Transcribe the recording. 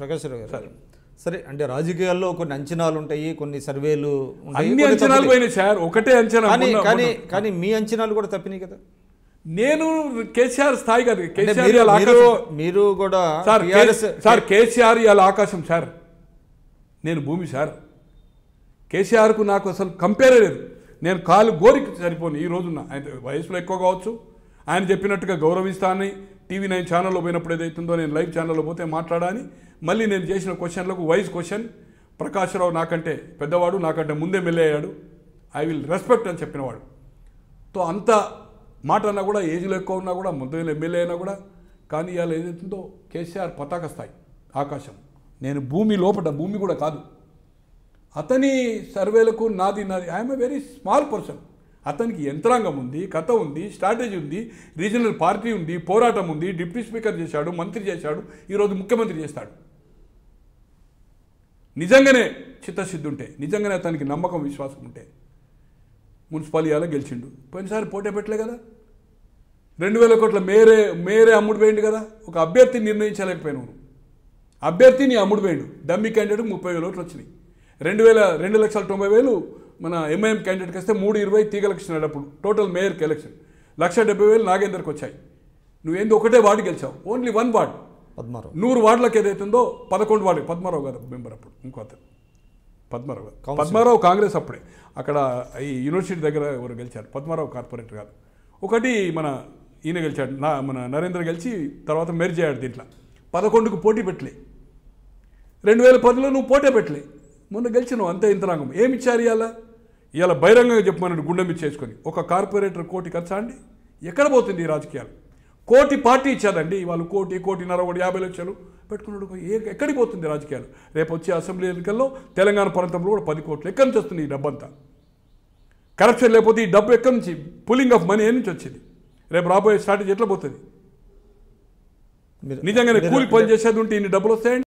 ప్రకాష్ రావు గారు, సరే అంటే రాజకీయాల్లో కొన్ని అంచనాలు ఉంటాయి, కొన్ని సర్వేలు ఉంటాయి, అన్ని అంచనాలు పోయినాయి సార్. ఒకటే అంచనా, కానీ మీ అంచనాలు కూడా తప్పినాయి కదా. నేను కేసీఆర్ స్థాయి కాదు. మీరు కూడా సార్ కేసీఆర్ ఇవాళ ఆకాశం సార్, నేను భూమి సార్. కేసీఆర్కు నాకు అసలు కంపేర్ లేదు. నేను కాలు గోరికి సరిపోను ఈ రోజున. ఆయన వయసులో ఎక్కువ కావచ్చు, ఆయన చెప్పినట్టుగా గౌరవిస్తానని TV9 ఛానల్లో పోయినప్పుడు ఏదైతుందో నేను లైవ్ ఛానల్లో పోతే మాట్లాడాని, మళ్ళీ నేను చేసిన క్వశ్చన్లకు వైజ్ క్వశ్చన్, ప్రకాష్ రావు నాకంటే పెద్దవాడు, నాకంటే ముందే ఎమ్మెల్యే అయ్యాడు, ఐ విల్ రెస్పెక్ట్ అని చెప్పినవాడు. తో అంత మాట అన్నా కూడా, ఏజ్లో ఎక్కువ ఉన్నా కూడా, ముందు ఎమ్మెల్యే అయినా కూడా, కానీ ఇవాళ ఏదైతుందో కేసీఆర్ పతాక స్థాయి, ఆకాశం. నేను భూమి లోపట, భూమి కూడా కాదు. అతని సర్వేలకు నాది I'm a very small person. అతనికి యంత్రాంగం ఉంది, కథ ఉంది, స్ట్రాటజీ ఉంది, రీజనల్ పార్టీ ఉంది, పోరాటం ఉంది, డిప్యూటీ స్పీకర్ చేశాడు, మంత్రి చేశాడు, ఈరోజు ముఖ్యమంత్రి చేస్తాడు. నిజంగానే చిత్తశుద్ధి ఉంటే, నిజంగానే అతనికి నమ్మకం విశ్వాసం ఉంటే మున్సిపాలిటీలో గెలిచిండు. పోయినసారి పోటీ పెట్టలే కదా, 2000 కోట్ల మేరే అమ్ముడు పోయిండు కదా. ఒక అభ్యర్థిని నిర్ణయించలేకపోయినావు. అభ్యర్థిని అమ్ముడు పోయిండు. డమ్మీ క్యాండిడేట్ 30,000 ఓట్లు వచ్చినాయి. 2,90,000 మన ఎంఐఎం క్యాండిడేట్కి వస్తే 320 తీగలకు ఇచ్చినాడు. అప్పుడు టోటల్ మేయర్కి ఎలక్షన్ 170,000 నాగేందర్కి వచ్చాయి. నువ్వేంది ఒకటే వార్డు గెలిచావు, ఓన్లీ 1 వార్డు. 100 వార్డులకు ఏదైతుందో 11 వార్డు. పద్మారావు గారు మెంబర్ అప్పుడు, ఇంకో అతను పద్మారావు కాంగ్రెస్ అప్పుడే అక్కడ ఈ యూనివర్సిటీ దగ్గర ఎవరు గెలిచారు, పద్మారావు కార్పొరేటర్ కాదు. ఒకటి మన ఈయన గెలిచాడు, మన నరేంద్ర గెలిచి తర్వాత మెర్జ్ అయ్యాడు. దీంట్లో 11కు పోటీ పెట్టలే. 2010లో నువ్వు పోటీ పెట్టలే, మొన్న గెలిచినావు. అంతే యంత్రాంగం. ఏమి ఇచ్చారు ఇవాళ బహిరంగంగా చెప్పమన్నాడు, గుండె మీద చేసుకొని. ఒక కార్పొరేటర్ 1 కోటి ఖర్చా అండి? ఎక్కడ పోతుంది ఈ రాజకీయాలు? 1 కోటి పార్టీ ఇచ్చారండి, వాళ్ళు 1 కోటిన్నర 50 లక్షలు పెట్టుకున్నాడు. ఎక్కడికి పోతుంది రాజకీయాలు? రేపు వచ్చే అసెంబ్లీ ఎన్నికల్లో తెలంగాణ ప్రాంతంలో కూడా 10 కోట్లు. ఎక్కడి నుంచి వస్తుంది ఈ డబ్బంతా? కరప్షన్ లేకపోతే ఈ డబ్బు ఎక్కడి నుంచి? పులింగ్ ఆఫ్ మనీ ఏ నుంచి వచ్చింది? రేపు రాబోయే స్ట్రాటజీ ఎట్లా పోతుంది? నిజంగానే కూలి పని చేసేది ఉంటే ఇన్ని డబ్బులు వస్తాయండి.